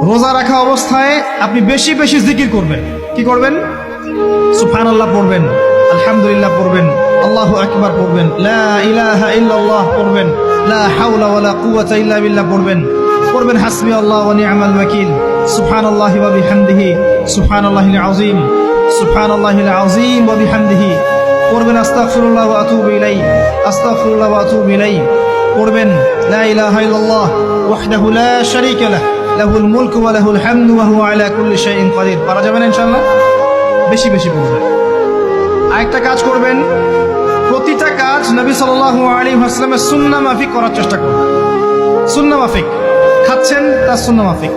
রোজা রাখা অবস্থায় আপনি বেশি বেশি জিকির করবেন। কি করবেন? সুবহানাল্লাহ পড়বেন, আলহামদুলিল্লাহ পড়বেন, আল্লাহু আকবার পড়বেন, লা ইলাহা ইল্লাল্লাহ পড়বেন, লা হাওলা ওয়ালা কুওয়াতা ইল্লা বিল্লাহ পড়বেন হাসবি আল্লাহ ওয়া নি'মাল ওয়াকিল, সুবহানাল্লাহি ওয়া বিহামদিহি, সুবহানাল্লাহিল আযীম, সুবহানাল্লাহিল আযীম ওয়া বিহামদিহি পড়বেন, আস্তাগফিরুল্লাহ ওয়া আতুবু ইলাইহি, আস্তাগফিরুল্লাহ ওয়া আতুবু ইলাইহি পড়বেন, লা ইলাহা ইল্লাল্লাহ ওয়াহদাহু লা শারীকা লাহু লাহুল মুলকু ওয়া লাহুল হামদু ওয়া হুয়া আলা কুল্লি শাইইন কাদির। পারা যাবে না ইনশাআল্লাহ? বেশি বেশি পড়বেন। আরেকটা কাজ করবেন, প্রতিটা কাজ নবী সাল্লাল্লাহু আলাইহি ওয়াসাল্লামের সুন্নাহ মাফিক করার চেষ্টা করবেন। সুন্নাহ মাফিক, খাচ্ছেন তার সুন্নাহ মাফিক,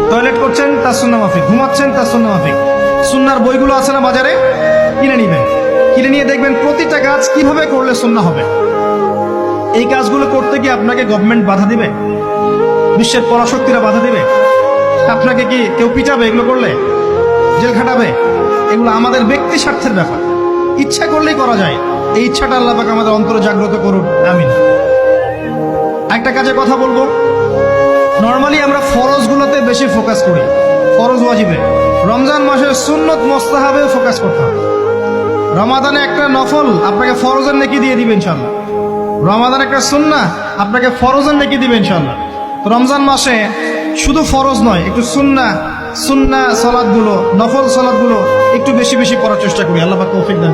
টয়লেট করছেন তার সুন্নাহ মাফিক, ঘুমাচ্ছেন তার সুন্নাহ মাফিক। সুন্নাহর বইগুলো আছে না বাজারে, কিনে নিবেন, কিনে নিয়ে দেখবেন প্রতিটা কাজ কিভাবে করলে সুন্নাহ হবে। এই কাজগুলো করতে গিয়ে আপনাকে গভর্নমেন্ট বাধা দিবে, বিশ্বের পরাশক্তিরা বাধা দিবে, আপনাকে কি কেউ পিটাবে এগুলো করলে, জেল খাটাবে? এগুলো আমাদের ব্যক্তি স্বার্থের ব্যাপার, ইচ্ছা করলেই করা যায়। এই ইচ্ছাটা আল্লাহ পাক আমাদের অন্তরে জাগ্রত করুন, আমিন। একটা কাজের কথা বলবো, নর্মালি আমরা ফরজগুলোতে বেশি ফোকাস করি, ফরজ ওয়াজিবে। রমজান মাসের সুন্নত মোস্তাহাবে ফোকাস করতে হবে। রমাদানে একটা নফল আপনাকে ফরজের নেকি দিয়ে দিবে ইনশাআল্লাহ, রমাদান একটা সুন্নাহ আপনাকে ফরজের নেকি দিবে ইনশাআল্লাহ। তো রমজান মাসে শুধু ফরজ নয়, একটু সুন্নাহ সালাতগুলো, নফল সালাতগুলো একটু বেশি বেশি করার চেষ্টা করি। আল্লাহ পাক তৌফিক দান।